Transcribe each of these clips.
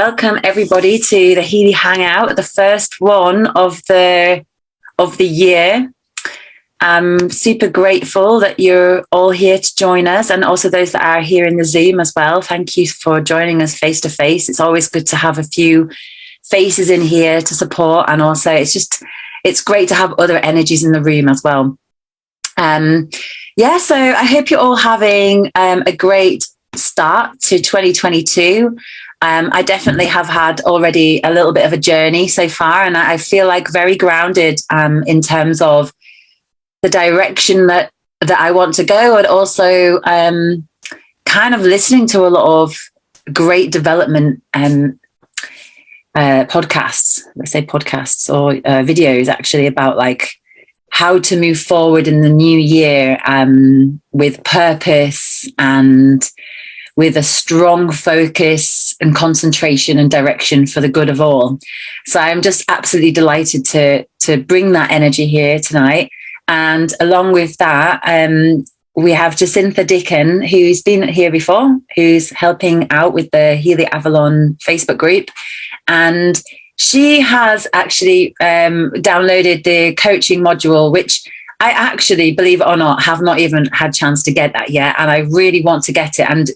Welcome everybody to the Healy Hangout, the first one of the year. I'm super grateful that you're all here to join us, and also those that are here in the Zoom as well. Thank you for joining us face to face. It's always good to have a few faces in here to support, and also it's great to have other energies in the room as well. So I hope you're all having a great start to 2022. I definitely have had already a little bit of a journey so far, and I feel like very grounded in terms of the direction that I want to go, and also kind of listening to a lot of great development podcasts, let's say podcasts or videos actually, about like how to move forward in the new year with purpose and with a strong focus and concentration and direction for the good of all. So I'm just absolutely delighted to bring that energy here tonight. And along with that, we have Jacintha Dicken, who's been here before, who's helping out with the Healy Avalon Facebook group. And she has actually downloaded the coaching module, which I actually, believe it or not, have not even had a chance to get that yet. And I really want to get it. And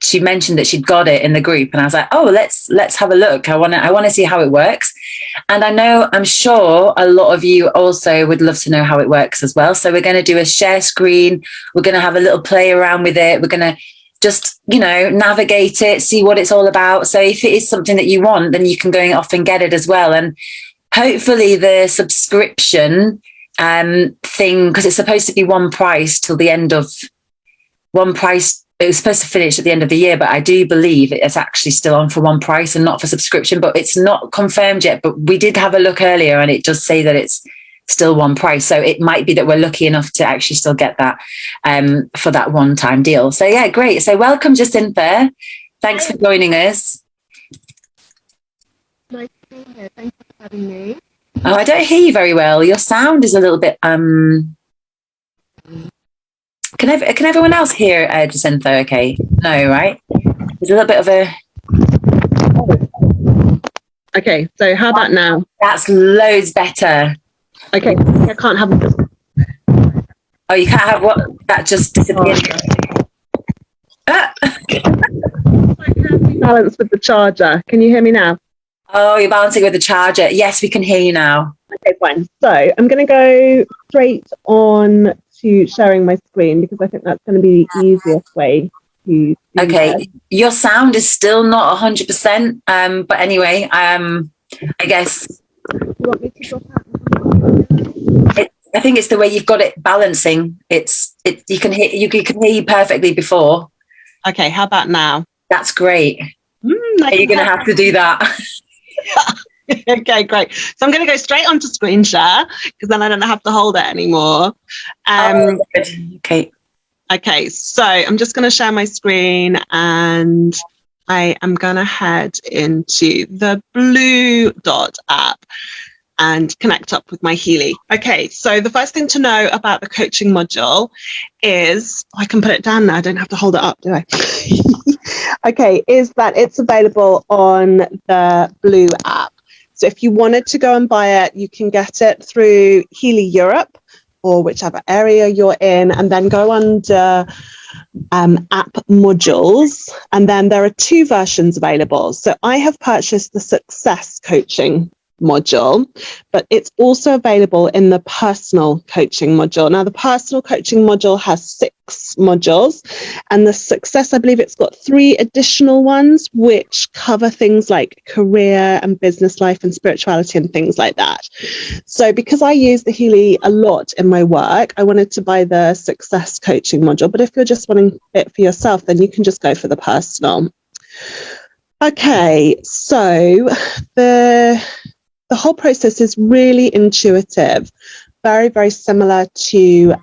she mentioned that she'd got it in the group, and I was like, oh, let's have a look. I want to see how it works. And I'm sure a lot of you also would love to know how it works as well. So we're going to do a share screen. We're going to have a little play around with it. We're going to just, navigate it, see what it's all about. So if it is something that you want, then you can go off and get it as well. And hopefully the subscription thing, because it's supposed to be one price till the end of one price. It was supposed to finish at the end of the year, but I do believe it's actually still on for one price and not for subscription, but it's not confirmed yet. But we did have a look earlier and it does say that it's still one price. So it might be that we're lucky enough to actually still get that for that one-time deal. So yeah, great. So welcome, Jacintha. Thanks for joining us. Nice to be here. Thank you for having me. Oh, I don't hear you very well. Your sound is a little bit... Can everyone else hear Jacintha okay? No, right? There's a little bit of a... Okay, so how about now? That's loads better. Okay, I can't have... Oh, you can't have what? That just disappeared. I can't balance with the charger. Can you hear me now? Oh, you're balancing with the charger. Yes, we can hear you now. Okay, fine. So I'm going to go straight on to sharing my screen because I think that's going to be the easiest way to do that. Your sound is still not 100%, but anyway, I guess you want me to drop out? I think it's the way you've got it balancing. You can hear you perfectly before. Okay, how about now? That's great. Are you going to have to do that? Okay, great. So I'm going to go straight onto screen share because then I don't have to hold it anymore. Okay, so I'm just going to share my screen and I am going to head into the Blue Dot app and connect up with my Healy. Okay, so the first thing to know about the coaching module is, I can put it down now, I don't have to hold it up, do I? Okay, is that it's available on the Blue app. So if you wanted to go and buy it, you can get it through Healy Europe or whichever area you're in, and then go under app modules. And then there are two versions available. So I have purchased the Success Coaching module, but it's also available in the personal coaching module. Now, the personal coaching module has 6 modules, and the Success, I believe it's got 3 additional ones, which cover things like career and business life and spirituality and things like that. So because I use the Healy a lot in my work, I wanted to buy the Success Coaching module. But if you're just wanting it for yourself, then you can just go for the personal. Okay, so the whole process is really intuitive, very, very similar to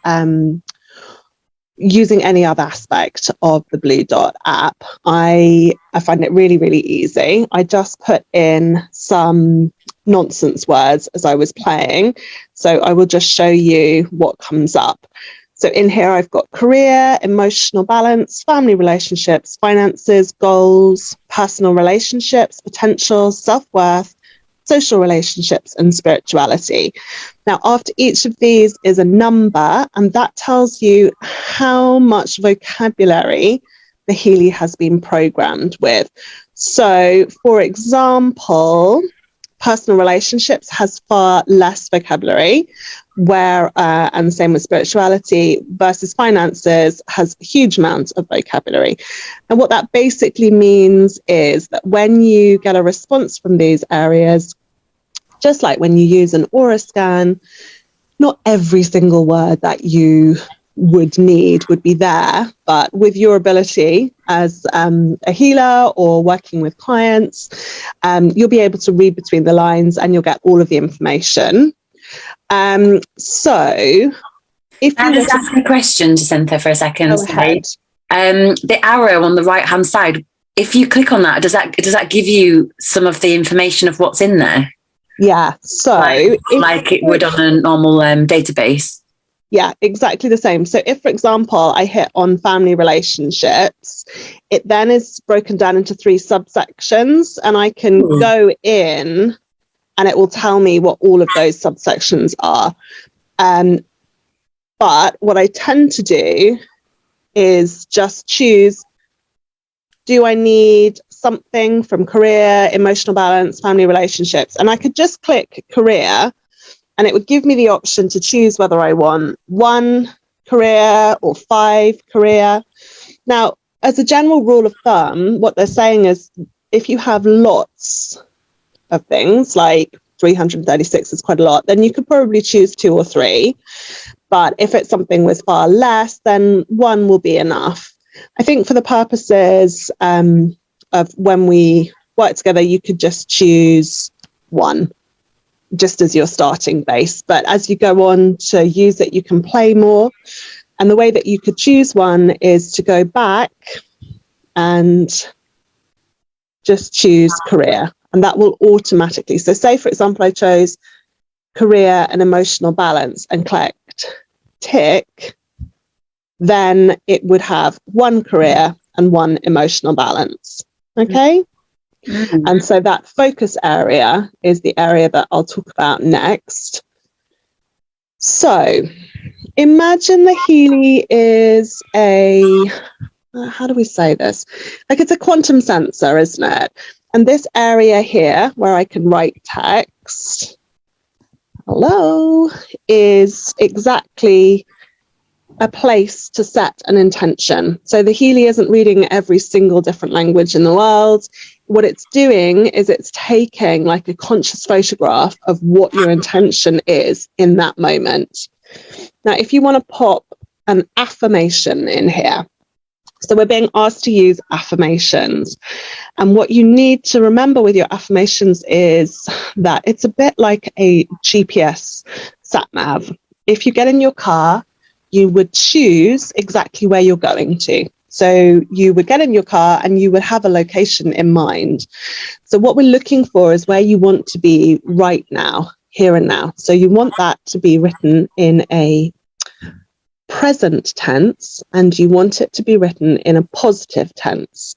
using any other aspect of the Blue Dot app. I find it really, really easy. I just put in some nonsense words as I was playing. So I will just show you what comes up. So in here, I've got career, emotional balance, family relationships, finances, goals, personal relationships, potential, self-worth, social relationships, and spirituality. Now, after each of these is a number, and that tells you how much vocabulary the Healy has been programmed with. So, for example, personal relationships has far less vocabulary, and same with spirituality, versus finances has huge amounts of vocabulary. And what that basically means is that when you get a response from these areas, just like when you use an aura scan, not every single word that you would need would be there, but with your ability as a healer or working with clients, you'll be able to read between the lines and you'll get all of the information. So if Can I just ask a question, Jacintha, for a second? Go ahead. The arrow on the right hand side, if you click on that, does that give you some of the information of what's in there? Yeah, so like it would on a normal database. Yeah, exactly the same. So if, for example, I hit on family relationships, it then is broken down into 3 subsections, and I can go in and it will tell me what all of those subsections are. But what I tend to do is just choose, do I need something from career, emotional balance, family relationships? And I could just click career, and it would give me the option to choose whether I want 1 career or 5 career. Now, as a general rule of thumb, what they're saying is if you have lots of things, like 336 is quite a lot, then you could probably choose 2 or 3. But if it's something with far less, then 1 will be enough. I think for the purposes of when we work together, you could just choose 1. Just as your starting base. But as you go on to use it, you can play more. And the way that you could choose 1 is to go back and just choose career. And that will automatically. So say, for example, I chose career and emotional balance and clicked tick, then it would have 1 career and 1 emotional balance. Okay? And so that focus area is the area that I'll talk about next. So imagine the Healy is how do we say this? Like it's a quantum sensor, isn't it? And this area here where I can write text, hello, is exactly a place to set an intention. So the Healy isn't reading every single different language in the world. What it's doing is it's taking like a conscious photograph of what your intention is in that moment. Now, if you want to pop an affirmation in here, so we're being asked to use affirmations. And what you need to remember with your affirmations is that it's a bit like a GPS sat nav. If you get in your car, you would choose exactly where you're going to. So you would get in your car and you would have a location in mind. So what we're looking for is where you want to be right now, here and now. So you want that to be written in a present tense, and you want it to be written in a positive tense.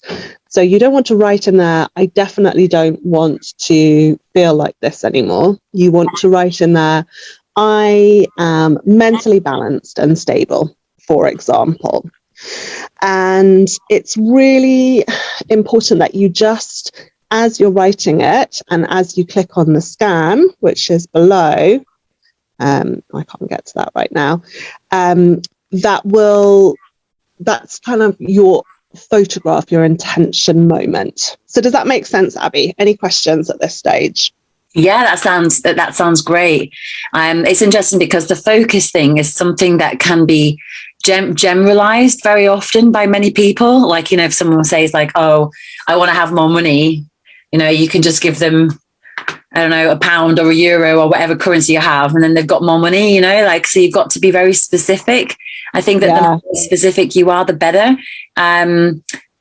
So you don't want to write in there, I definitely don't want to feel like this anymore. You want to write in there, I am mentally balanced and stable, for example. And it's really important that you just, as you're writing it and as you click on the scan, which is below, I can't get to that right now, that's kind of your photograph, your intention moment. So does that make sense, Abbey? Any questions at this stage? Yeah, that sounds great. It's interesting because the focus thing is something that can be generalized very often by many people. Like, if someone says like, oh, I want to have more money, you can just give them, I don't know, £1 or €1 or whatever currency you have, and then they've got more money, so you've got to be very specific. I think that the more specific you are, the better.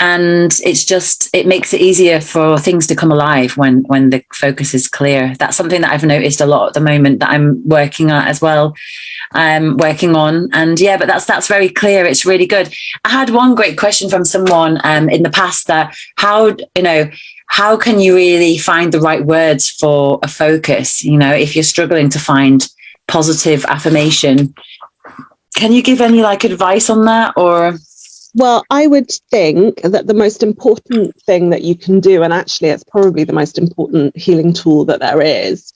And it makes it easier for things to come alive when the focus is clear. That's something that I've noticed a lot at the moment that I'm working at as well. Working on. And yeah, but that's very clear. It's really good. I had one great question from someone in the past that how can you really find the right words for a focus? If you're struggling to find positive affirmation, can you give any advice on that? Or well, I would think that the most important thing that you can do, and actually it's probably the most important healing tool that there is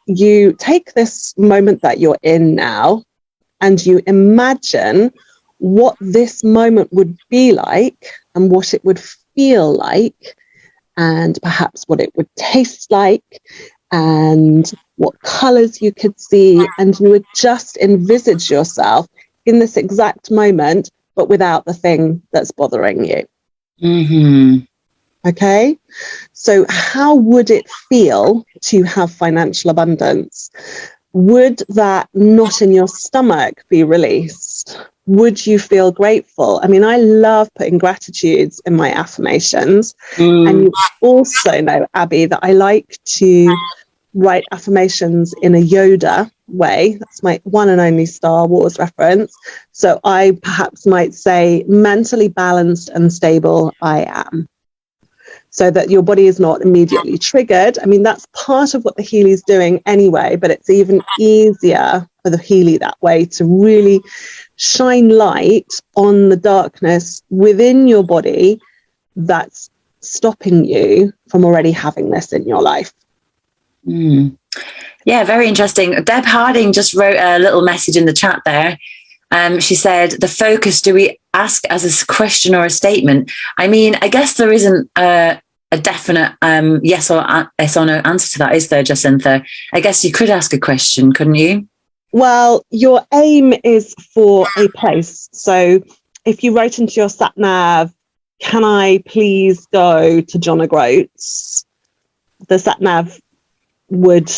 you take this moment that you're in now and you imagine what this moment would be like and what it would feel like and perhaps what it would taste like and what colours you could see, and you would just envisage yourself in this exact moment but without the thing that's bothering you. Mm-hmm. Okay, so how would it feel to have financial abundance? Would that knot in your stomach be released? Would you feel grateful? I mean, I love putting gratitudes in my affirmations. And you also know, Abbey, that I like to write affirmations in a Yoda way. That's my one and only Star Wars reference. So I perhaps might say, mentally balanced and stable I am. So that your body is not immediately triggered. I mean, that's part of what the Healy's doing anyway, but it's even easier for the Healy that way to really shine light on the darkness within your body that's stopping you from already having this in your life. Yeah, very interesting. Deb Harding just wrote a little message in the chat there. She said, the focus, do we ask as a question or a statement? I mean, I guess there isn't a definite yes or no answer to that, is there, Jacintha? I guess you could ask a question, couldn't you? Well, your aim is for a place. So if you write into your sat nav, can I please go to John O'Groats? The sat nav would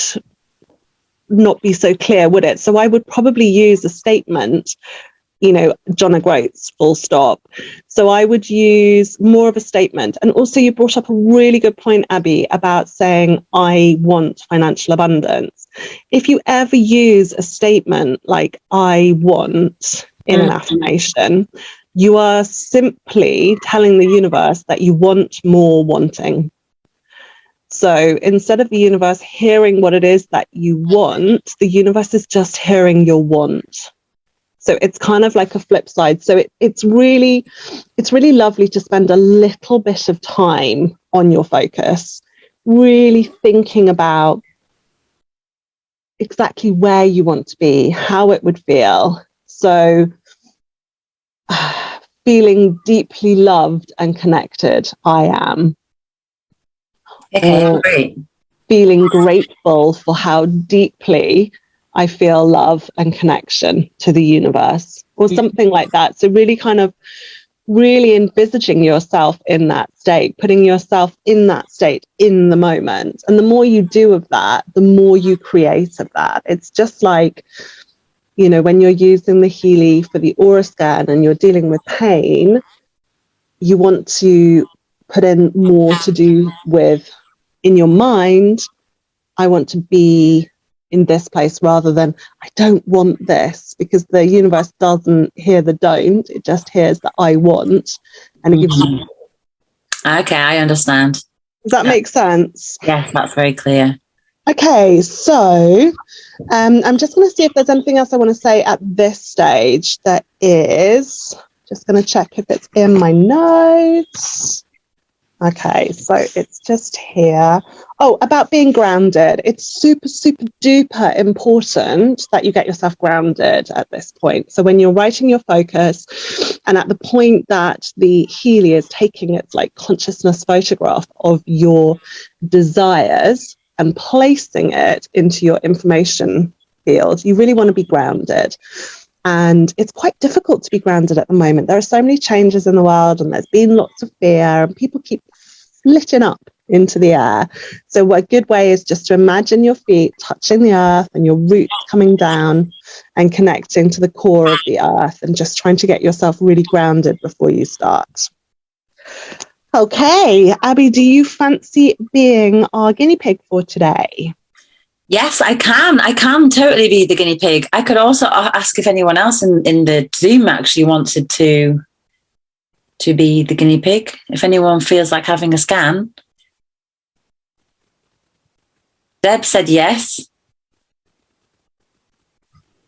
not be so clear, would it? So I would probably use a statement, John O'Groats, full stop. So I would use more of a statement. And also you brought up a really good point, Abbey, about saying, I want financial abundance. If you ever use a statement like I want in an affirmation, you are simply telling the universe that you want more wanting. So instead of the universe hearing what it is that you want, the universe is just hearing your want. So it's kind of like a flip side. So it's really lovely to spend a little bit of time on your focus, really thinking about exactly where you want to be, how it would feel. So feeling deeply loved and connected, I am. Okay, great. Feeling grateful for how deeply I feel love and connection to the universe, or something like that. So really kind of really envisaging yourself in that state, putting yourself in that state in the moment. And the more you do of that, the more you create of that. It's just like, when you're using the Healy for the aura scan and you're dealing with pain, you want to put in more to do with, in your mind, I want to be in this place rather than I don't want this, because the universe doesn't hear the don't, it just hears the I want, and it gives you. Okay, I understand. Does that make sense? Yes, that's very clear. Okay, so I'm just going to see if there's anything else I want to say at this stage. There is. Just going to check if it's in my notes. Okay, so it's just here. Oh, about being grounded. It's super, super duper important that you get yourself grounded at this point. So when you're writing your focus, and at the point that the Healy is taking its consciousness photograph of your desires and placing it into your information field, you really want to be grounded. And it's quite difficult to be grounded at the moment. There are so many changes in the world, and there's been lots of fear, and people keep flitting up into the air. So a good way is just to imagine your feet touching the earth and your roots coming down and connecting to the core of the earth, and just trying to get yourself really grounded before you start. Okay, Abbey, do you fancy being our guinea pig for today? Yes, I can. I can totally be the guinea pig. I could also ask if anyone else in the Zoom actually wanted to be the guinea pig. If anyone feels like having a scan. Deb said yes.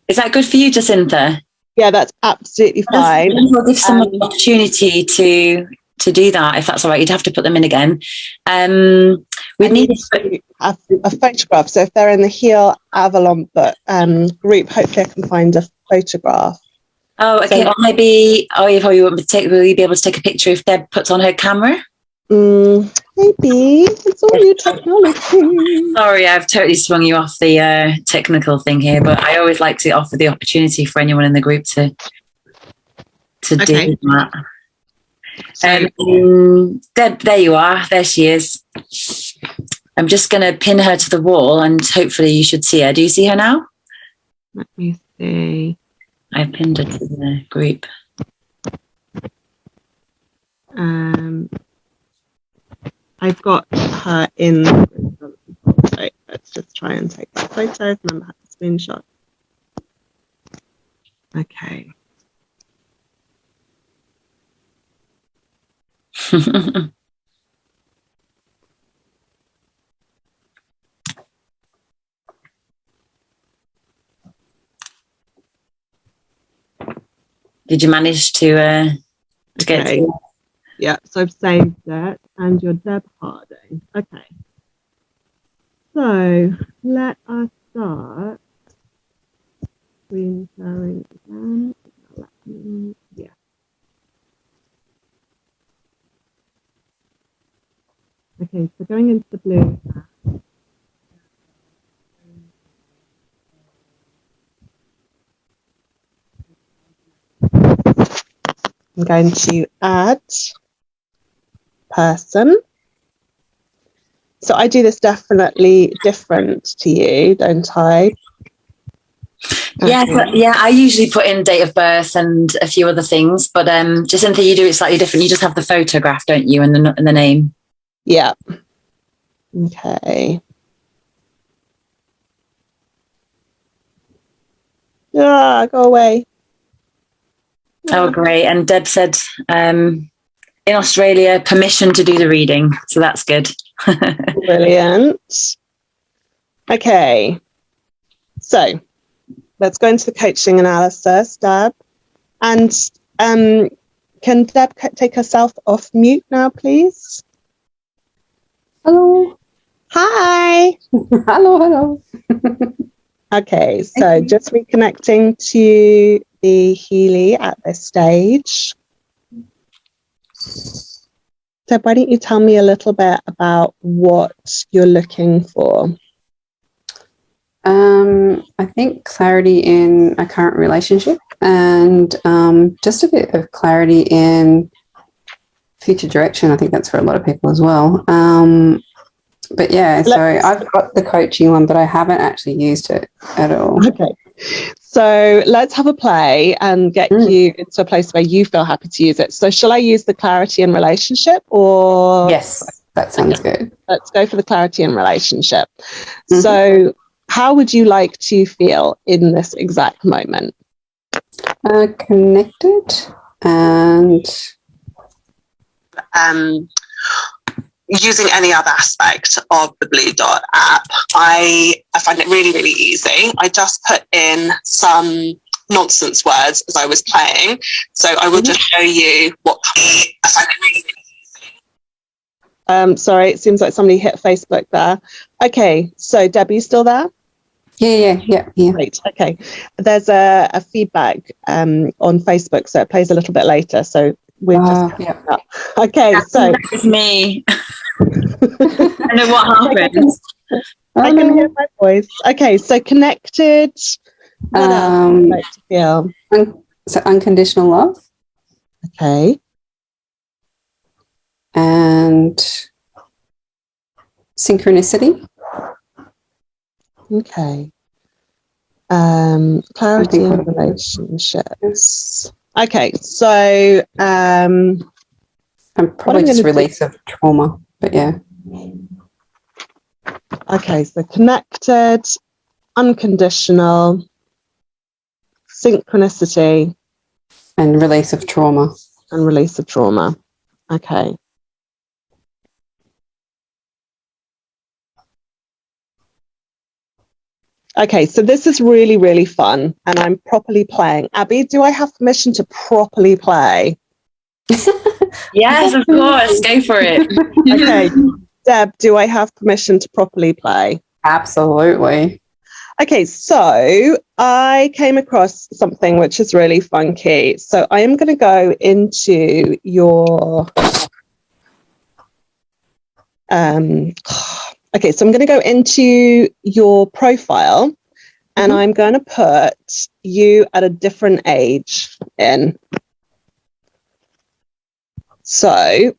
Is that good for you, Jacintha? Yeah, that's absolutely fine. We'll give someone the opportunity to do that, if that's all right. You'd have to put them in again. We need to have a photograph. So if they're in the Healy Avalon group, hopefully I can find a photograph. Oh, okay. So, or maybe, you probably won't will you be able to take a picture if Deb puts on her camera? Maybe. It's all new technology. Sorry, I've totally swung you off the technical thing here, but I always like to offer the opportunity for anyone in the group to do that. Deb, there you are. There she is. I'm just going to pin her to the wall and hopefully you should see her. Do you see her now? Let me see. I pinned her to the group. I've got her in the group. So let's just try and take a photo. Remember, I have a screenshot. Okay. Did you manage to get to? Yeah, so I've saved it, and you're Deb Harding. Okay. So let us start screen sharing again. Yeah. Okay, so going into the blue. I'm going to add person. So I do this definitely different to you, don't I? Yeah, I usually put in date of birth and a few other things, but Jacintha, you do it slightly different. You just have the photograph, don't you, and the name. Yeah. Okay. Go away. Oh, great. And Deb said in Australia, permission to do the reading. So that's good. Brilliant. Okay. So let's go into the coaching analysis, Deb. And can Deb take herself off mute now, please? Hello. Hi. Hello. Okay, so just reconnecting to the Healy at this stage. So why don't you tell me a little bit about what you're looking for? I think clarity in a current relationship and just a bit of clarity in future direction. I think that's for a lot of people as well. But yeah, so I've got the coaching one, but I haven't actually used it at all. Okay. So let's have a play and get you into a place where you feel happy to use it. So shall I use the clarity in relationship or? Yes, that sounds good. Let's go for the clarity in relationship. So how would you like to feel in this exact moment? Connected and using any other aspect of the Blue Dot app, I find it really, really easy. I just put in some nonsense words as I was playing. So I will just show you what I find it really, really easy. Sorry, it seems like somebody hit Facebook there. Okay, so Debbie, you still there? Yeah. Great. Okay. There's a feedback on Facebook, so it plays a little bit later. So we're just up. Okay. So it's me. I know what happened. I can hear my voice. Okay. So connected. What else would you like to feel? So unconditional love. Okay. And synchronicity. Okay. Clarity in relationships. Okay, so And probably just release of trauma, but yeah. Okay, so connected, unconditional, synchronicity. And release of trauma. And release of trauma. Okay. Okay, so this is really, really fun, and I'm properly playing. Abbey, do I have permission to properly play? Yes, of course. Go for it. Okay. Deb, do I have permission to properly play? Absolutely. Okay, so I came across something which is really funky. So I am going to go into your... Okay, so I'm going to go into your profile, and I'm going to put you at a different age in. So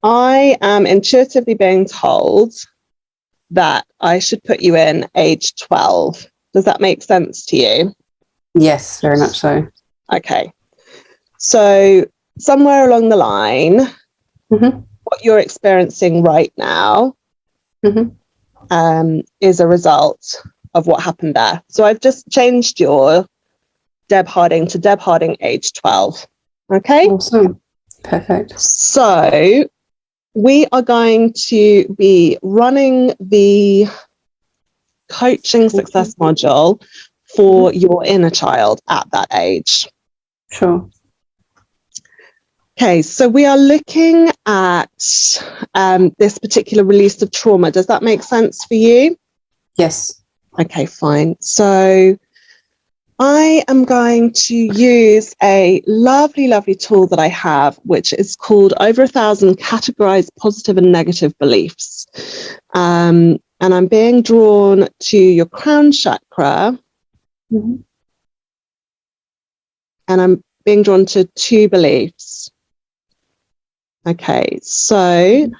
I am intuitively being told that I should put you in age 12. Does that make sense to you? Yes, very much so. Okay. So somewhere along the line, what you're experiencing right now is a result of what happened there. So I've just changed your Deb Harding to Deb Harding age 12. Okay? Awesome. Perfect. So we are going to be running the coaching success module for your inner child at that age. Sure. Okay, so we are looking at this particular release of trauma. Does that make sense for you? Yes. Okay, fine. So I am going to use a lovely, lovely tool that I have, which is called Over 1,000 Categorized Positive and Negative Beliefs. And I'm being drawn to your crown chakra. And I'm being drawn to 2 beliefs. Okay, so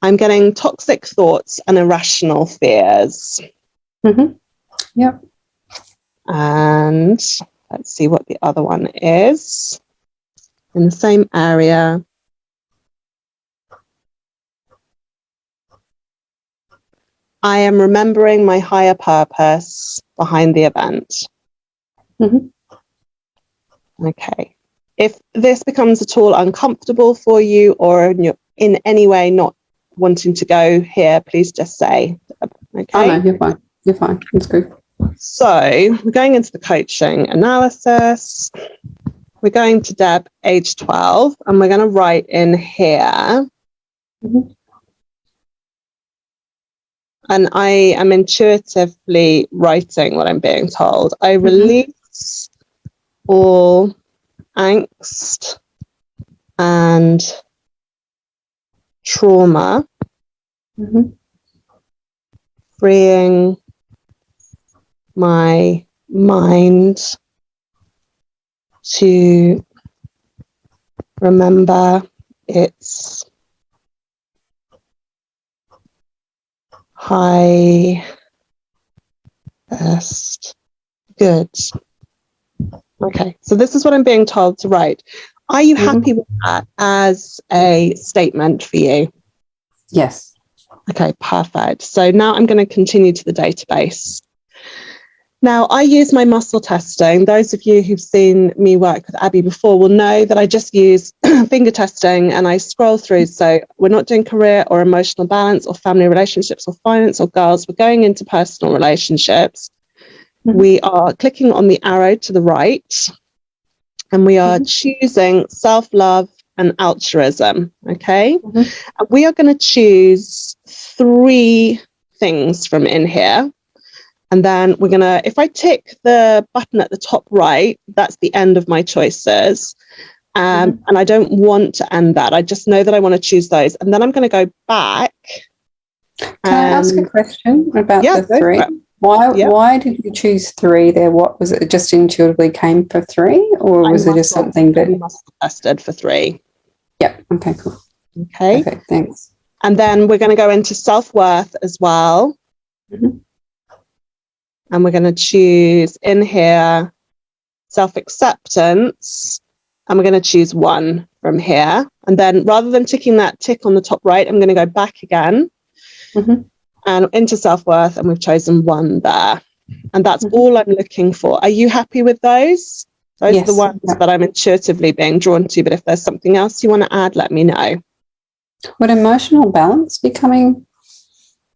I'm getting toxic thoughts and irrational fears. Yep. And let's see what the other one is in the same area. I am remembering my higher purpose behind the event. Okay. If this becomes at all uncomfortable for you, or you're in any way not wanting to go here, please just say. Okay. Oh, no, you're fine. You're fine. It's good. So we're going into the coaching analysis. We're going to Deb, age 12, and we're going to write in here. And I am intuitively writing what I'm being told. I release all angst and trauma, freeing my mind to remember its highest good. Okay, so this is what I'm being told to write. Are you happy with that as a statement for you? Yes. Okay, perfect. So now I'm going to continue to the database. Now, I use my muscle testing. Those of you who've seen me work with Abbey before will know that I just use finger testing and I scroll through. So we're not doing career or emotional balance or family relationships or finance or girls. We're going into personal relationships. We are clicking on the arrow to the right and we are choosing self-love and altruism. Okay. And we are going to choose 3 things from in here. And then we're going to, if I tick the button at the top right, that's the end of my choices. And I don't want to end that. I just know that I want to choose those. And then I'm going to go back. Can I ask a question about the 3? Why did you choose 3 there? What was it? Just intuitively came for 3, or was it just something that you must have tested for 3? Yep. Okay, cool. Okay. Perfect. Thanks. And then we're going to go into self-worth as well. And we're going to choose in here self-acceptance And we're going to choose 1 from here. And then rather than ticking that tick on the top right, I'm going to go back again and into self-worth, and we've chosen 1 there. And that's all I'm looking for. Are you happy with those? Those are the ones that I'm intuitively being drawn to. But if there's something else you want to add, let me know. Would emotional balance be coming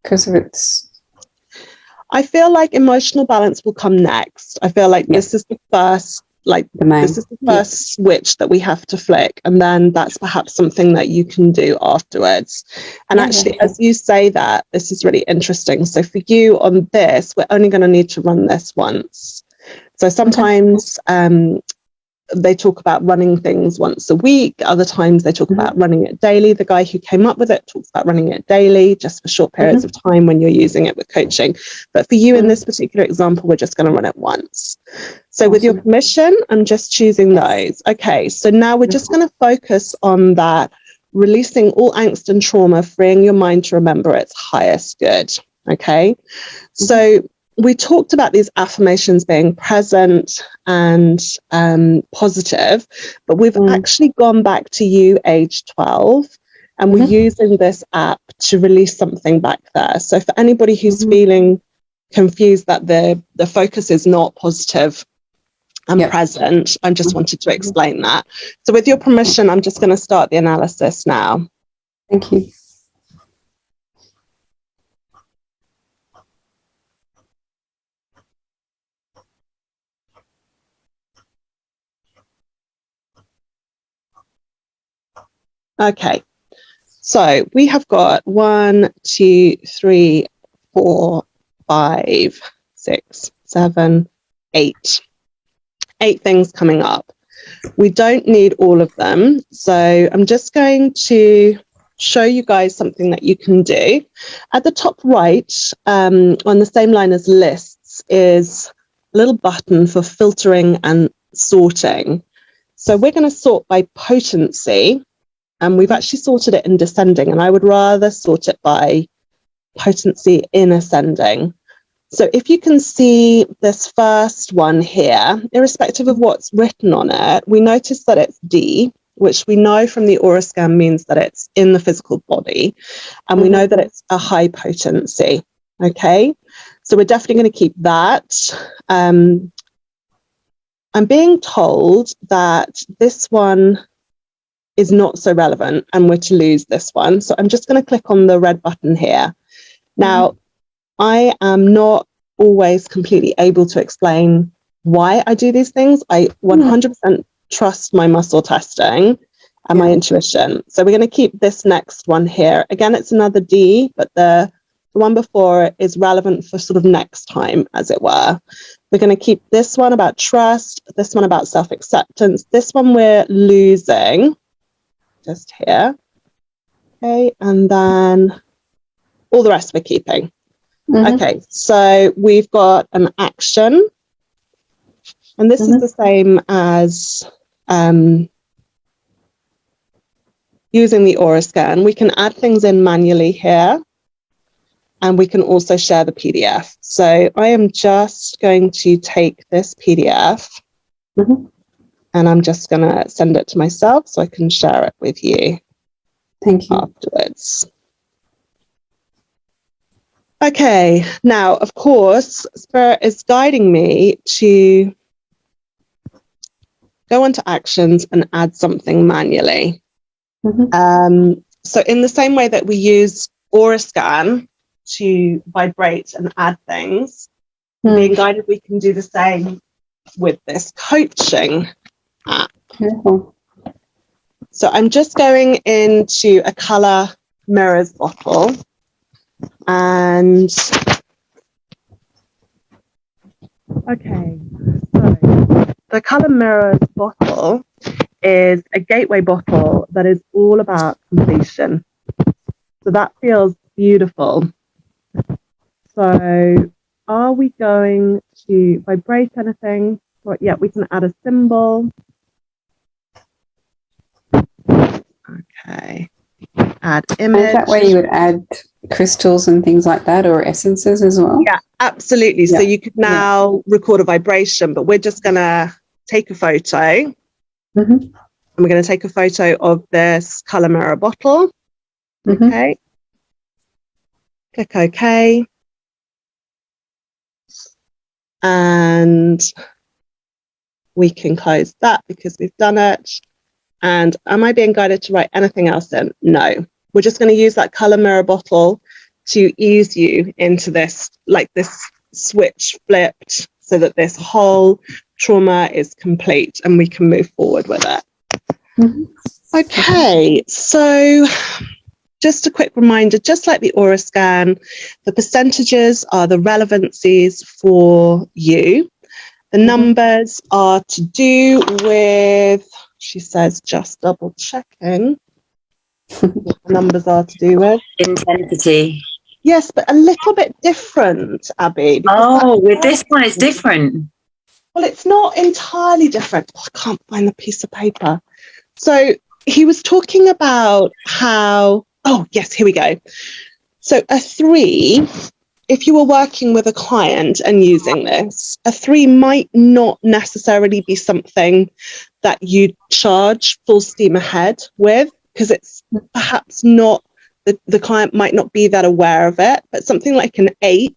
because of its... I feel like emotional balance will come next. I feel like this is the first, this is the first switch that we have to flick, and then that's perhaps something that you can do afterwards. And actually, as you say that, this is really interesting. So for you on this, we're only going to need to run this once. So sometimes they talk about running things once a week. Other times they talk about running it daily. The guy who came up with it talks about running it daily, just for short periods of time when you're using it with coaching. But for you in this particular example, we're just going to run it once. So with your permission, I'm just choosing those. Okay, so now we're just going to focus on that, releasing all angst and trauma, freeing your mind to remember its highest good. Okay, so we talked about these affirmations being present and positive, but we've actually gone back to you age 12, and we're using this app to release something back there. So for anybody who's feeling confused that the focus is not positive and present, I just wanted to explain that. So with your permission, I'm just going to start the analysis now. Thank you. Okay, so we have got 1, 2, 3, 4, 5, 6, 7, 8. 8 things coming up. We don't need all of them, so I'm just going to show you guys something that you can do. At the top right, on the same line as lists, is a little button for filtering and sorting. So we're going to sort by potency. And we've actually sorted it in descending, and I would rather sort it by potency in ascending. So if you can see this first one here, irrespective of what's written on it, we notice that it's D, which we know from the aura scan means that it's in the physical body, and we know that it's a high potency. Okay, so we're definitely going to keep that. I'm being told that this one is not so relevant and we're to lose this one. So I'm just going to click on the red button here. Now, I am not always completely able to explain why I do these things. I 100% trust my muscle testing and my intuition. So we're going to keep this next one here. Again, it's another D, but the one before it is relevant for sort of next time, as it were. We're going to keep this one about trust, this one about self-acceptance. This one we're losing. Just here. Okay, and then all the rest we're keeping. Okay, so we've got an action, and this is the same as using the aura scan. We can add things in manually here, and we can also share the PDF. So I am just going to take this PDF and I'm just going to send it to myself so I can share it with you. Thank you. Afterwards. Okay, now, of course, Spirit is guiding me to go onto actions and add something manually. So in the same way that we use Aura Scan to vibrate and add things, being guided, we can do the same with this coaching app. So I'm just going into a colour mirrors bottle, and okay, so the colour mirrors bottle is a gateway bottle that is all about completion. So that feels beautiful. So are we going to vibrate anything? Or, yeah, we can add a symbol. Okay. Add image. Is that where you would add crystals and things like that, or essences as well? Yeah, absolutely. Yeah. So you could now record a vibration, but we're just going to take a photo Mm-hmm. And we're going to take a photo of this colour mirror bottle. Mm-hmm. Okay. Click OK. And we can close that because we've done it. And am I being guided to write anything else in? No. We're just going to use that colour mirror bottle to ease you into this, like this switch flipped, so that this whole trauma is complete and we can move forward with it. Mm-hmm. Okay, so just a quick reminder, just like the aura scan, the percentages are the relevancies for you. The numbers are to do with, she says, just double checking what the numbers are to do with. Intensity. Yes, but a little bit different, Abbey. Oh, with this one, it's different. Well, it's not entirely different. Oh, I can't find the piece of paper. So he was talking about how, oh, yes, here we go. So a 3, if you were working with a client and using this, a 3 might not necessarily be something that you charge full steam ahead with, because it's perhaps not, the client might not be that aware of it, but something like an 8.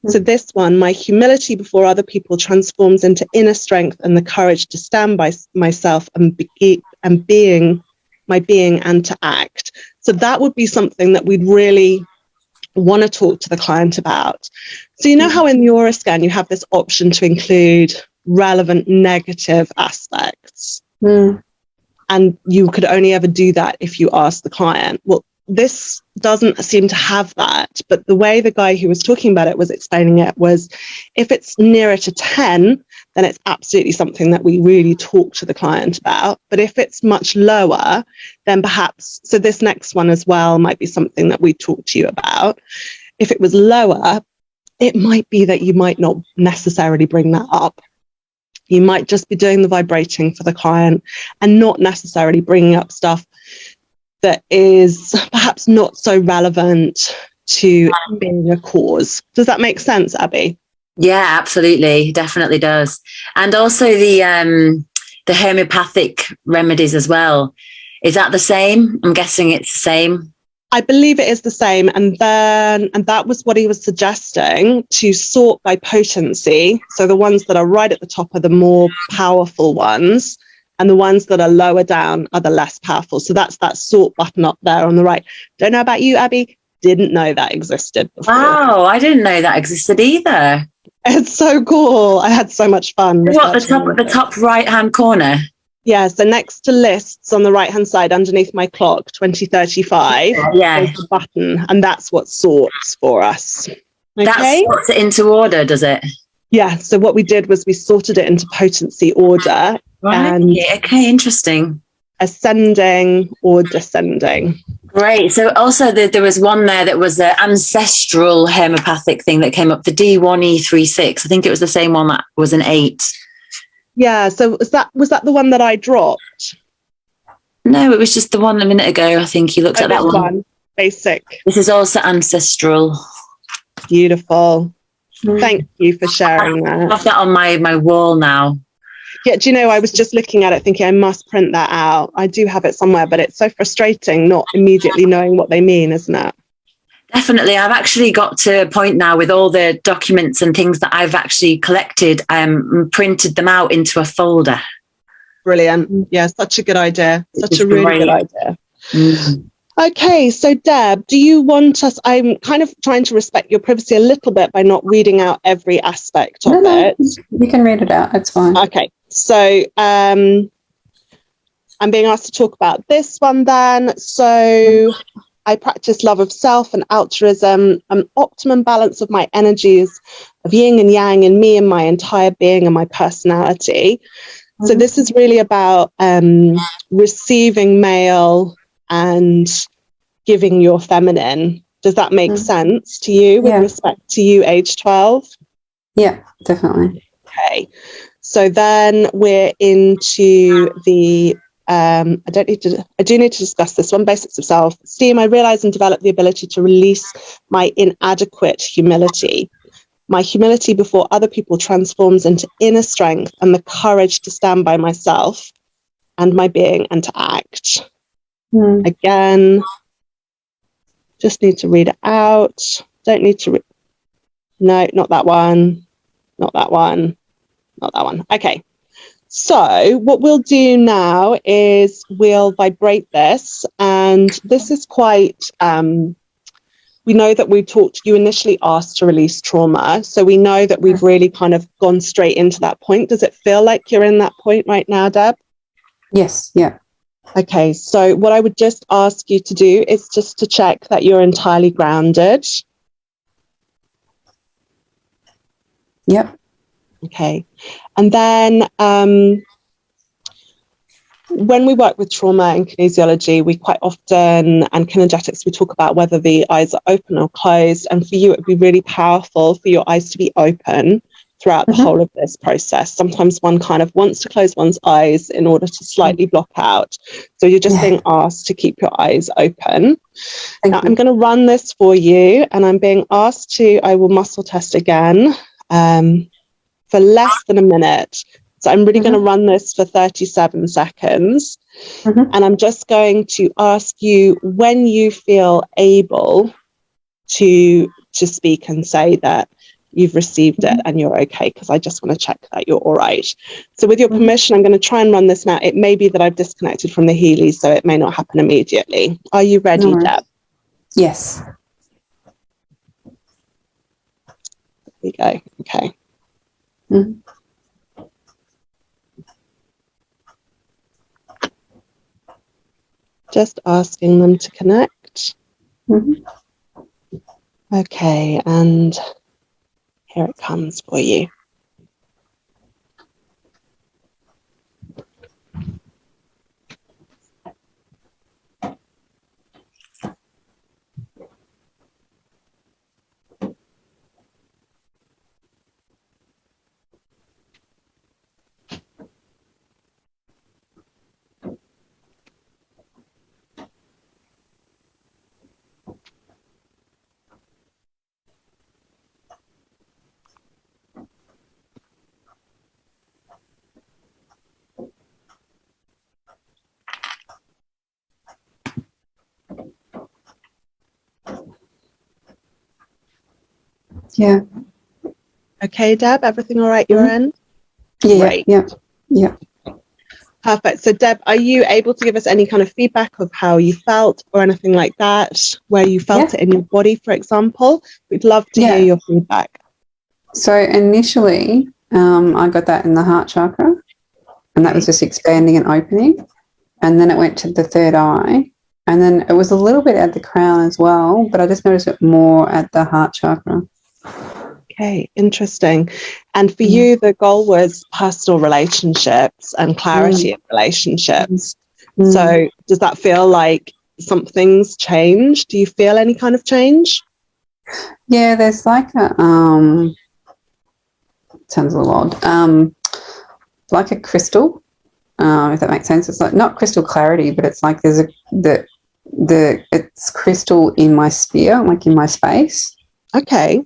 So this one, my humility before other people transforms into inner strength and the courage to stand by myself and being my being and to act. So that would be something that we'd really want to talk to the client about. So you know how in the aura scan you have this option to include relevant negative aspects, and you could only ever do that if you ask the client. Well, this doesn't seem to have that, but the way the guy who was talking about it was explaining it was, if it's nearer to 10, then it's absolutely something that we really talk to the client about. But if it's much lower, then perhaps, so this next one as well might be something that we talk to you about. If it was lower, it might be that you might not necessarily bring that up. You might just be doing the vibrating for the client and not necessarily bringing up stuff that is perhaps not so relevant to being a cause. Does that make sense, Abbey? Yeah, absolutely. Definitely does. And also the homeopathic remedies as well. Is that the same? I'm guessing it's the same. I believe it is the same. And that was what he was suggesting, to sort by potency. So the ones that are right at the top are the more powerful ones, and the ones that are lower down are the less powerful. So that's that sort button up there on the right. Don't know about you, Abbey. Didn't know that existed before. Wow, I didn't know that existed either. It's so cool. I had so much fun. What, the top right-hand corner? Yeah, so next to lists on the right-hand side, underneath my clock, 2035, yeah, there's a button, and that's what sorts for us. Okay? That sorts it into order, does it? Yeah, so what we did was we sorted it into potency order. Right. And okay, interesting. Ascending or descending. Great. So also there was one there that was the ancestral homeopathic thing that came up, the D1E36. I think it was the same one that was an 8. Yeah, so was that the one that I dropped? No, it was just the one a minute ago. I think you looked at that one. Basic. This is also ancestral. Beautiful. Thank you for sharing that. I have that on my wall now. Yeah, do you know, I was just looking at it thinking I must print that out. I do have it somewhere, but it's so frustrating not immediately knowing what they mean, isn't it? Definitely. I've actually got to a point now with all the documents and things that I've actually collected, printed them out into a folder. Brilliant. Yeah, such a good idea. Such a really good idea. Mm. Okay, so Deb, do you want us, I'm kind of trying to respect your privacy a little bit by not reading out every aspect of it. You can read it out, it's fine. Okay, so I'm being asked to talk about this one then. So I practice love of self and altruism, an optimum balance of my energies of yin and yang in me and my entire being and my personality. So this is really about receiving male and giving your feminine. Does that make sense to you with respect to you, age 12? Yeah, definitely. Okay. So then we're into the, I do need to discuss this one, basics of self-esteem. I realize and develop the ability to release my inadequate humility. My humility before other people transforms into inner strength and the courage to stand by myself and my being, and to act. Again, just need to read it out. Don't need to no, not that one, not that one, not that one. Okay, so what we'll do now is we'll vibrate this, and this is quite we know that you initially asked to release trauma, so we know that we've really kind of gone straight into that point. Does it feel like you're in that point right now, Deb? Yes, yeah. Okay, so what I would just ask you to do is just to check that you're entirely grounded. Yep. Okay, and then when we work with trauma and kinesiology, we quite often, and kinergetics, we talk about whether the eyes are open or closed. And for you, it would be really powerful for your eyes to be open throughout the whole of this process. Sometimes one kind of wants to close one's eyes in order to slightly block out. So you're just being asked to keep your eyes open. Now, I'm going to run this for you, and I'm being asked I will muscle test again for less than a minute. So I'm really going to run this for 37 seconds. And I'm just going to ask you when you feel able to speak and say that you've received it and you're okay, because I just want to check that you're all right. So with your permission, I'm going to try and run this now. It may be that I've disconnected from the Healy, so it may not happen immediately. Are you ready, Deb? Yes. There we go. Okay. Just asking them to connect. Okay, and here it comes for you. Yeah. Okay, Deb, everything all right your end? Yeah. Great. Yeah. Perfect. So, Deb, are you able to give us any kind of feedback of how you felt or anything like that, where you felt it in your body, for example? We'd love to hear your feedback. So initially, I got that in the heart chakra, and that was just expanding and opening. And then it went to the third eye, and then it was a little bit at the crown as well, but I just noticed it more at the heart chakra. Okay, interesting. And for you, the goal was personal relationships and clarity in relationships. So does that feel like something's changed? Do you feel any kind of change? Yeah, there's like a, sounds a little odd, like a crystal, if that makes sense. It's like not crystal clarity, but it's like there's it's crystal in my sphere, like in my space. Okay.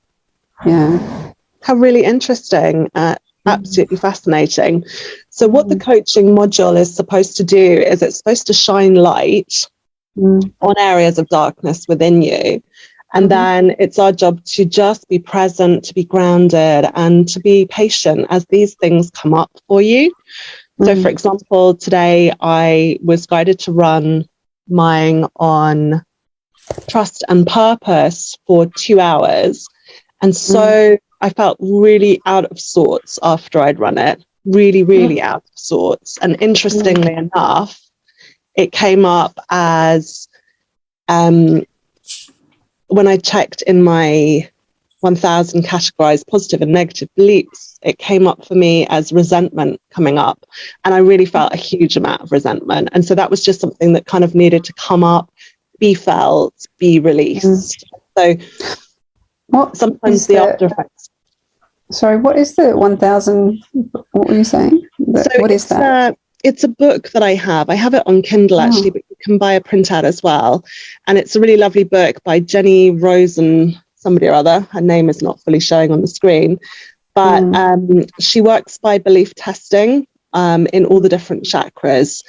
Yeah. How really interesting. Absolutely fascinating. So what the coaching module is supposed to do is it's supposed to shine light on areas of darkness within you. And then it's our job to just be present, to be grounded, and to be patient as these things come up for you. So, for example, today I was guided to run mine on trust and purpose for 2 hours. And so I felt really out of sorts after I'd run it, really, really out of sorts. And interestingly enough, it came up as when I checked in my 1000 categorized positive and negative beliefs, it came up for me as resentment coming up. And I really felt a huge amount of resentment. And so that was just something that kind of needed to come up, be felt, be released. So sometimes the after effects. Sorry, what is the 1000? What were you saying? What is that? It's a book that I have. I have it on Kindle actually, but you can buy a printout as well. And it's a really lovely book by Jenny Rosen, somebody or other. Her name is not fully showing on the screen, but she works by belief testing. in all the different chakras.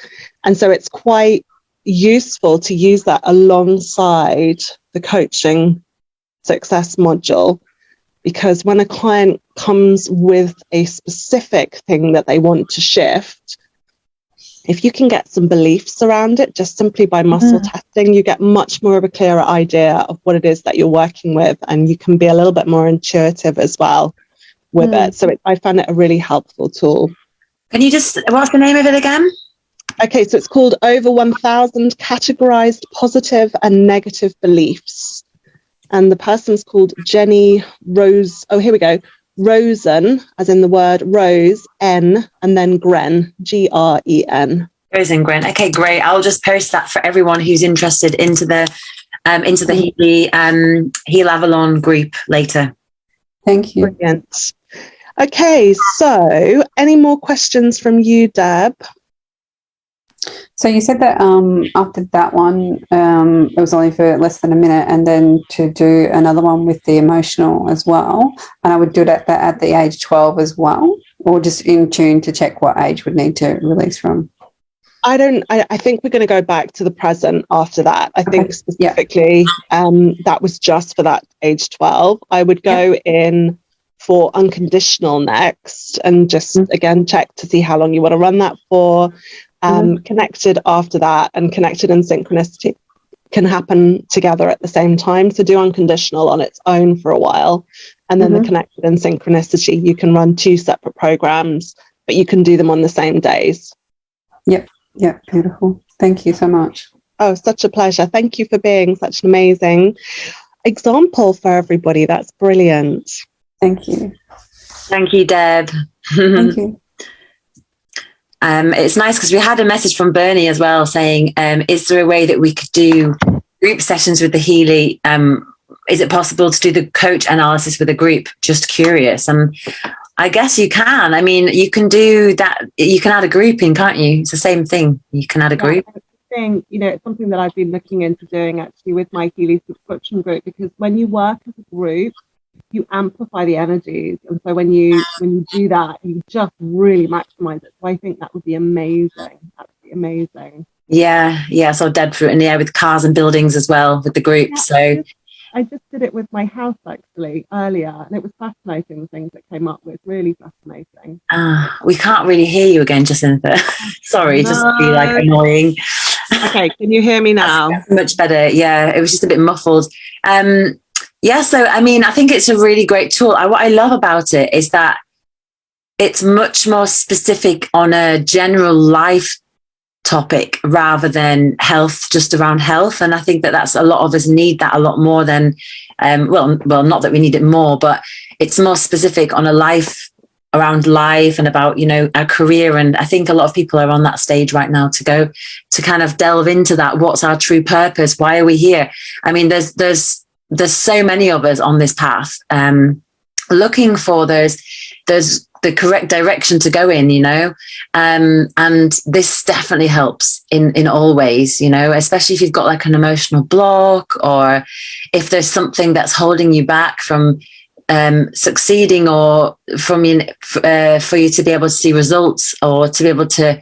And so it's quite useful to use that alongside the coaching success module, because when a client comes with a specific thing that they want to shift, if you can get some beliefs around it, just simply by muscle testing, you get much more of a clearer idea of what it is that you're working with, and you can be a little bit more intuitive as well with it. So I find it a really helpful tool. Can you just, what's the name of it again? Okay, so it's called Over 1,000 Categorized Positive and Negative Beliefs. And the person's called Jenny Rose. Oh, here we go. Rosen, as in the word rose, N, and then Gren, Gren. Rosengren. Okay, great. I'll just post that for everyone who's interested into the Healy Avalon group later. Thank you. Brilliant. Okay, so any more questions from you, Deb? So you said that after that one, it was only for less than a minute, and then to do another one with the emotional as well. And I would do it at the age 12 as well, or just in tune to check what age would need to release from. I think we're going to go back to the present after that. I think specifically that was just for that age 12. I would go in for unconditional next, and just again check to see how long you want to run that for. Connected after that, and connected and synchronicity can happen together at the same time. So do unconditional on its own for a while, and then the connected and synchronicity, you can run 2 separate programs, but you can do them on the same days. Yep, beautiful. Thank you so much. Oh, such a pleasure. Thank you for being such an amazing example for everybody. That's brilliant. Thank you. Thank you, Deb. Thank you. It's nice because we had a message from Bernie as well saying, is there a way that we could do group sessions with the Healy? Is it possible to do the coach analysis with a group? Just curious. And I guess you can. I mean, you can do that. You can add a group in, can't you? It's the same thing. You can add a group. I think, it's something that I've been looking into doing actually with my Healy subscription group, because when you work as a group, you amplify the energies, and so when you do that, you just really maximize it. So I think that would be amazing. Absolutely amazing. Yeah, I saw Deb through it in the air with cars and buildings as well with the group. Yeah, so I just did it with my house actually earlier, and it was fascinating, the things that came up with. Really fascinating. We can't really hear you again, Jacintha. Sorry, No. just to be like annoying. Okay, can you hear me now? That's much better. Yeah, it was just a bit muffled. Yeah, so I mean, I think it's a really great tool. What I love about it is that it's much more specific on a general life topic rather than health, just around health. And I think that's a lot of us need that a lot more than, well, not that we need it more, but it's more specific on a life, around life and about, our career. And I think a lot of people are on that stage right now to go to kind of delve into that. What's our true purpose? Why are we here? I mean, there's so many of us on this path, looking for the correct direction to go in, and this definitely helps in all ways, especially if you've got like an emotional block, or if there's something that's holding you back from succeeding, or for you to be able to see results, or to be able to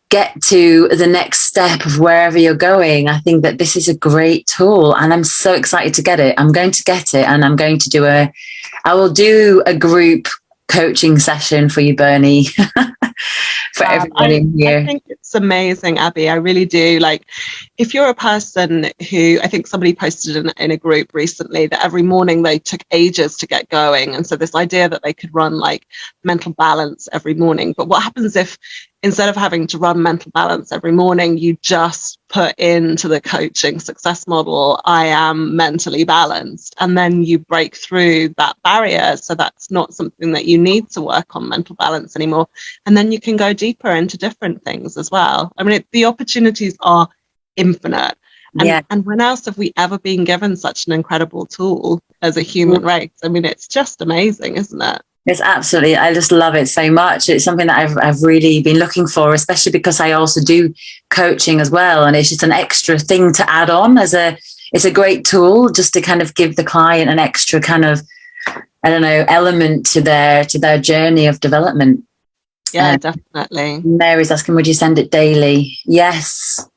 get to the next step of wherever you're going. I think that this is a great tool, and I'm so excited to get it. I'm going to get it, and I'm going to I will do a group coaching session for you, Bernie, for everybody here. I think it's amazing, Abbey. I really do. Like, if you're a person who, I think somebody posted in a group recently that every morning they took ages to get going. And so this idea that they could run like mental balance every morning. But what happens if instead of having to run mental balance every morning, you just put into the coaching success model, I am mentally balanced, and then you break through that barrier. So that's not something that you need to work on mental balance anymore. And then you can go deeper into different things as well. I mean, the opportunities are infinite. And when else have we ever been given such an incredible tool as a human race? I mean, it's just amazing, isn't it? It's absolutely, I just love it so much. It's something that I've really been looking for, especially because I also do coaching as well. And it's just an extra thing to add on it's a great tool just to kind of give the client an extra kind of, element to their journey of development. Yeah, definitely. Mary's asking, would you send it daily? Yes.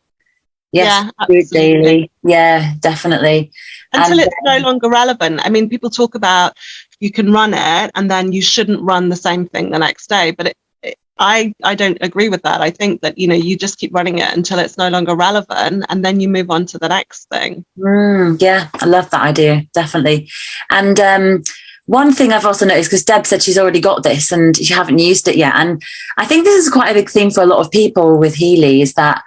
Yeah, do it absolutely. daily. Yeah, definitely. Until it's no longer relevant. I mean, people talk about you can run it and then you shouldn't run the same thing the next day, but I don't agree with that. I think that, you just keep running it until it's no longer relevant and then you move on to the next thing. Yeah, I love that idea, definitely. And one thing I've also noticed, because Deb said she's already got this and she haven't used it yet, and I think this is quite a big theme for a lot of people with Healy, is that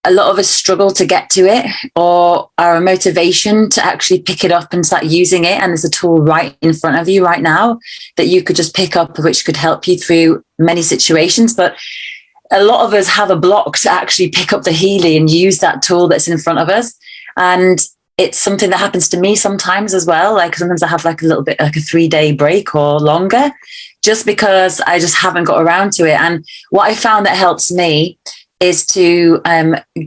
a lot of us struggle to get to it, or our motivation to actually pick it up and start using it. And there's a tool right in front of you right now that you could just pick up, which could help you through many situations. But a lot of us have a block to actually pick up the Healy and use that tool that's in front of us. And it's something that happens to me sometimes as well. Like sometimes I have like a little bit like a 3-day break or longer, just because I just haven't got around to it. And what I found that helps me is to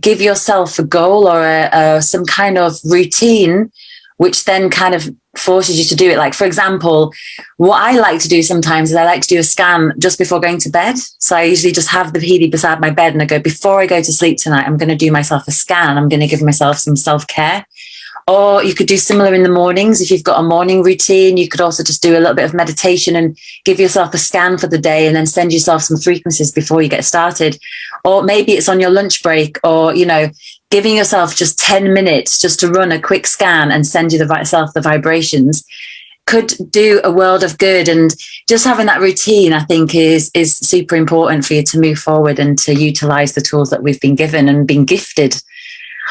give yourself a goal or some kind of routine, which then kind of forces you to do it. Like, for example, what I like to do sometimes is I like to do a scan just before going to bed. So I usually just have the Healy beside my bed and I go, before I go to sleep tonight, I'm going to do myself a scan. I'm going to give myself some self-care. Or you could do similar in the mornings. If you've got a morning routine, you could also just do a little bit of meditation and give yourself a scan for the day and then send yourself some frequencies before you get started. Or maybe it's on your lunch break, or, giving yourself just 10 minutes just to run a quick scan and send yourself the vibrations could do a world of good. And just having that routine, I think, is super important for you to move forward and to utilize the tools that we've been given and been gifted.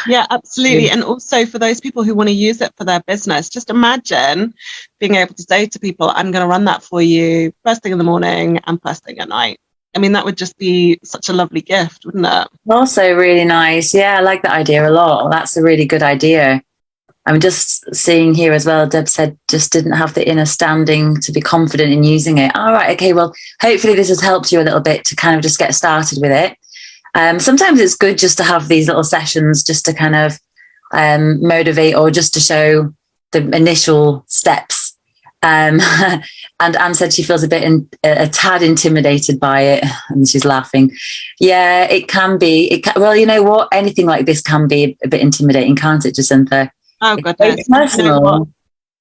Yeah, absolutely. And also for those people who want to use it for their business, just imagine being able to say to people, I'm going to run that for you first thing in the morning and first thing at night. I mean, that would just be such a lovely gift, wouldn't it? Also really nice. Yeah, I like that idea a lot. That's a really good idea. I'm just seeing here as well, Deb said just didn't have the inner standing to be confident in using it. All right, okay, well, hopefully this has helped you a little bit to kind of just get started with it. Sometimes it's good just to have these little sessions just to kind of motivate, or just to show the initial steps. And Anne said she feels a tad intimidated by it, and she's laughing. Yeah, it can be. Well, you know what? Anything like this can be a bit intimidating, can't it, Jacintha? Oh, goodness. Personal.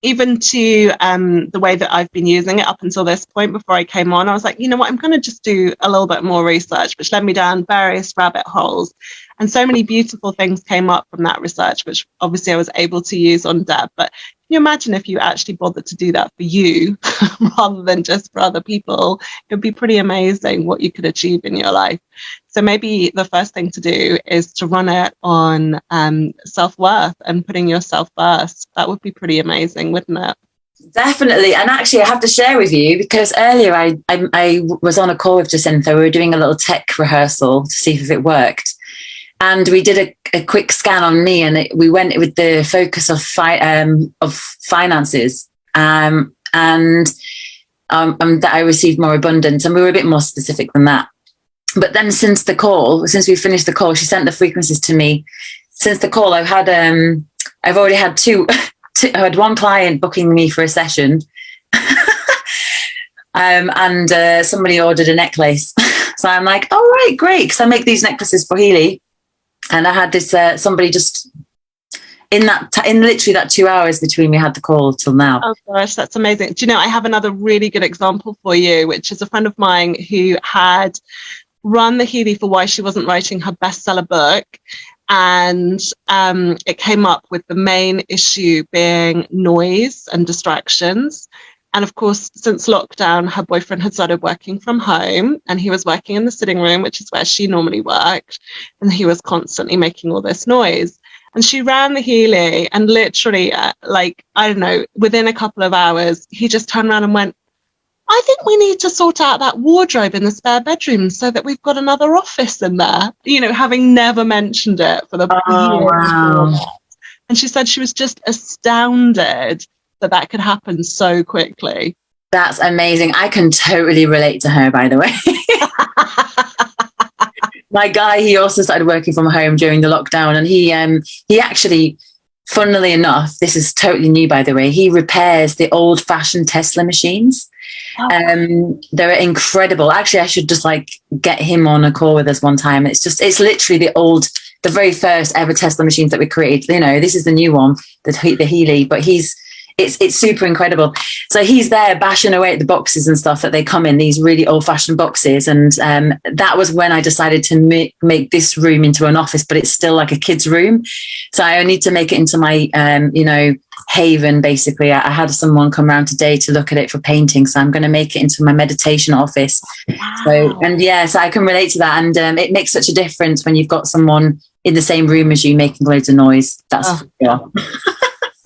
Even to the way that I've been using it up until this point, before I came on, I was like, you know what, I'm going to just do a little bit more research, which led me down various rabbit holes. And so many beautiful things came up from that research, which obviously I was able to use on Deb. But can you imagine if you actually bothered to do that for you rather than just for other people? It would be pretty amazing what you could achieve in your life. So maybe the first thing to do is to run it on self-worth and putting yourself first. That would be pretty amazing, wouldn't it? Definitely. And actually, I have to share with you, because earlier I was on a call with Jacintha. We were doing a little tech rehearsal to see if it worked. And we did a quick scan on me, and we went with the focus of finances, and that I received more abundance, and we were a bit more specific than that. But then since we finished the call, she sent the frequencies to me. Since the call, I've already had two. I had one client booking me for a session, and somebody ordered a necklace. So I'm like, all right, great, because I make these necklaces for Healy. And I had this somebody just in literally that 2 hours between we had the call till now. Oh gosh, that's amazing. Do you know, I have another really good example for you, which is a friend of mine who had run the Healy for why she wasn't writing her bestseller book. And it came up with the main issue being noise and distractions. And of course, since lockdown, her boyfriend had started working from home, and he was working in the sitting room, which is where she normally worked. And he was constantly making all this noise. And she ran the Healy, and literally, within a couple of hours, he just turned around and went, I think we need to sort out that wardrobe in the spare bedroom so that we've got another office in there, having never mentioned it for the years. Wow. And she said she was just astounded that could happen so quickly. That's amazing. I can totally relate to her, by the way. My guy, he also started working from home during the lockdown, and he actually, funnily enough, this is totally new, by the way, he repairs the old-fashioned Tesla machines. They're incredible. Actually, I should just like get him on a call with us one time. It's literally the very first ever Tesla machines that we created. You know, this is the new one, the Healy, but it's super incredible. So he's there bashing away at the boxes and stuff that they come in, these really old-fashioned boxes. And that was when I decided to make this room into an office, but it's still like a kid's room. So I need to make it into my, haven, basically. I had someone come around today to look at it for painting. So I'm going to make it into my meditation office. Wow. So I can relate to that. And it makes such a difference when you've got someone in the same room as you making loads of noise. That's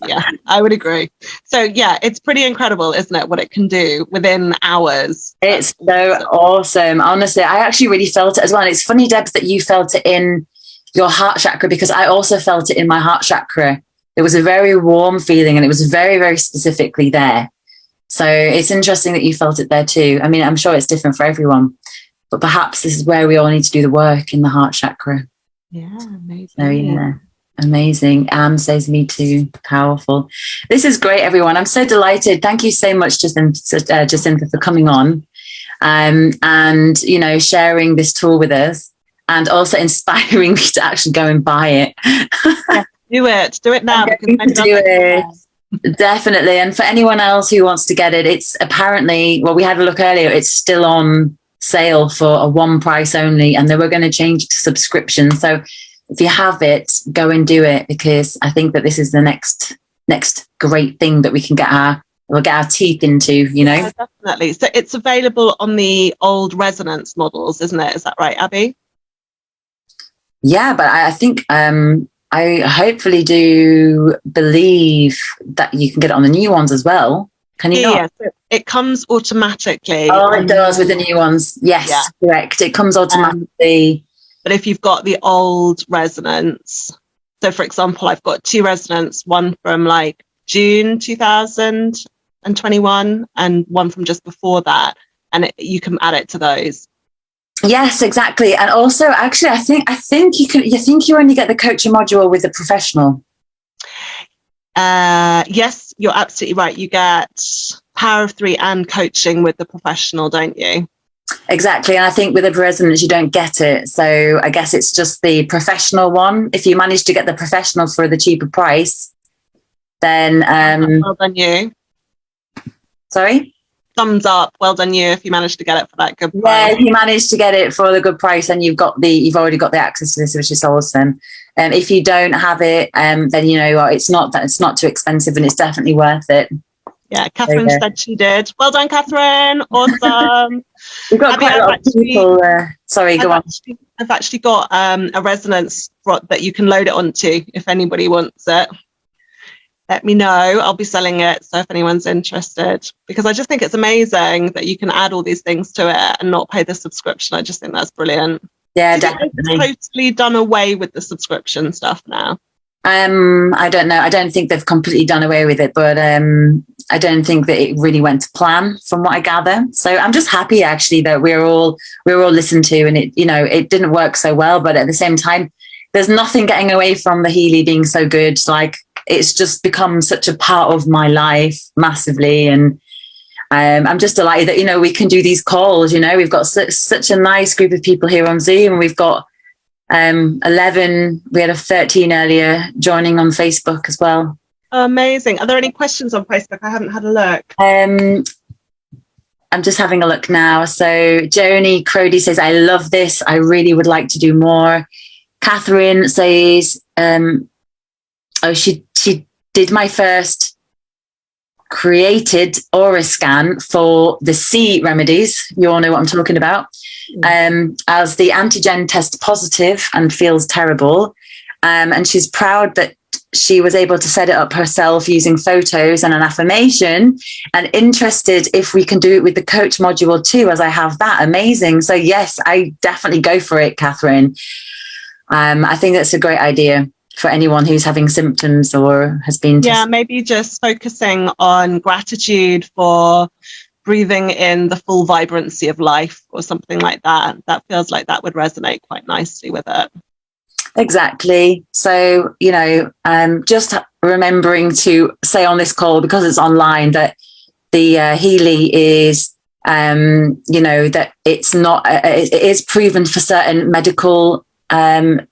Yeah, I would agree. So yeah, it's pretty incredible, isn't it, what it can do within hours? It's so awesome. Honestly, I actually really felt it as well. And it's funny, Debs, that you felt it in your heart chakra, because I also felt it in my heart chakra. There was a very warm feeling, and it was very, very specifically there. So it's interesting that you felt it there too. I mean, I'm sure it's different for everyone, but perhaps this is where we all need to do the work, in the heart chakra. Yeah, amazing. So yeah. Amazing. Says me too. Powerful. This is great, everyone. I'm so delighted. Thank you so much, Jacintha, for coming on and, sharing this tool with us, and also inspiring me to actually go and buy it. Yeah, do it now. Do it. Definitely. And for anyone else who wants to get it, it's apparently, we had a look earlier, it's still on sale for a one price only, and they were going to change it to subscription. So if you have it, go and do it, because I think that this is the next great thing that we can get our teeth into, Yeah, definitely. So it's available on the old resonance models, isn't it? Is that right, Abbey? Yeah, but I think I hopefully do believe that you can get it on the new ones as well. Can you not? Yeah, so it comes automatically. Oh, it does with the new ones. Yes, yeah. Correct. It comes automatically. But if you've got the old resonance, so for example, I've got 2 resonance, one from like June 2021 and one from just before that, and you can add it to those. Yes, exactly. And also, actually, I think you only get the coaching module with the professional. Yes, you're absolutely right. You get Power of 3 and coaching with the professional, don't you? Exactly. And I think with the resonance, you don't get it. So I guess it's just the professional one. If you manage to get the professional for the cheaper price, then... well done you. Sorry? Thumbs up. Well done you if you managed to get it for that good price. Yeah, if you managed to get it for the good price, and you've already got the access to this, which is awesome. If you don't have it, then you know what, it's not too expensive, and it's definitely worth it. Yeah, Catherine said she did. Well done, Catherine. Awesome. We've got quite a lot of people. Sorry, go on. I've actually got a resonance that you can load it onto if anybody wants it. Let me know. I'll be selling it. So if anyone's interested, because I just think it's amazing that you can add all these things to it and not pay the subscription. I just think that's brilliant. Yeah, definitely. It's totally done away with the subscription stuff now. I don't know. I don't think they've completely done away with it, but I don't think that it really went to plan, from what I gather. So I'm just happy actually that we're all listened to, and it didn't work so well, but at the same time, there's nothing getting away from the Healy being so good. Like, it's just become such a part of my life massively, and I'm just delighted that we can do these calls. We've got such a nice group of people here on Zoom. We've got 11, we had a 13 earlier joining on Facebook as well. Amazing. Are there any questions on Facebook? I haven't had a look. I'm just having a look now. So Joni Crody says, I love this. I really would like to do more. Catherine says, she did my first created aura scan for the C remedies. You all know what I'm talking about. As the antigen test positive and feels terrible. And she's proud that she was able to set it up herself using photos and an affirmation, and interested if we can do it with the coach module too, as I have that. Amazing. So yes, I definitely go for it, Catherine. I think that's a great idea for anyone who's having symptoms or has been maybe just focusing on gratitude for breathing in the full vibrancy of life or something like that. That feels like that would resonate quite nicely with it. Exactly. So just remembering to say on this call, because it's online, that the Healy is You know, that it's not, it is proven for certain medical ailments,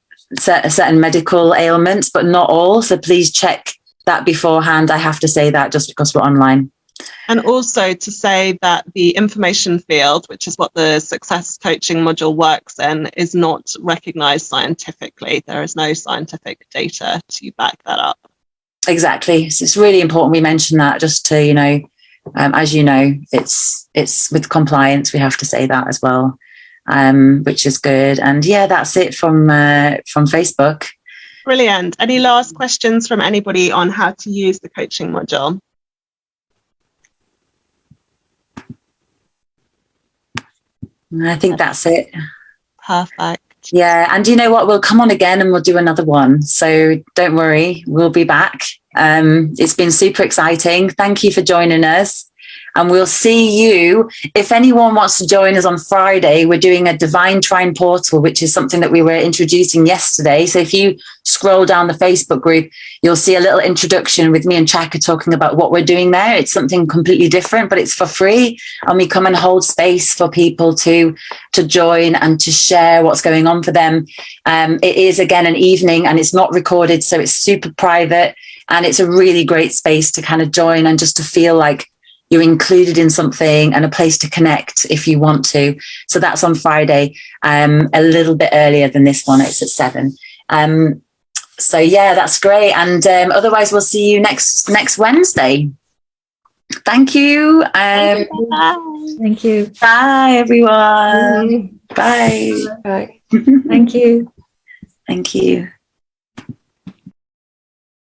but not all. So please check that beforehand. I have to say that just because we're online. And also to say that the information field, which is what the success coaching module works in, is not recognized scientifically. There is no scientific data to back that up. Exactly. So it's really important we mention that, just to, you know, as you know, it's with compliance, we have to say that as well, which is good. And yeah, that's it from Facebook. Brilliant. Any last questions from anybody on how to use the coaching module? I think that's it. Perfect. Yeah, and you know what? We'll come on again and we'll do another one. So don't worry, we'll be back. It's been super exciting. Thank you for joining us. And we'll see you. If anyone wants to join us on Friday, we're doing a Divine Trine portal, which is something that we were introducing yesterday. So if you scroll down the Facebook group, you'll see a little introduction with me and Chaka talking about what we're doing there. It's something completely different, but it's for free. And we come and hold space for people to join and to share what's going on for them. It is, again, an evening, and it's not recorded, so it's super private. And it's a really great space to kind of join and just to feel like you're included in something and a place to connect if you want to. So that's on Friday, a little bit earlier than this one. It's at 7. So yeah, that's great. And otherwise, we'll see you next Wednesday. Thank you. Bye. Thank you. Bye, everyone. Bye. Bye. Thank you. Thank you.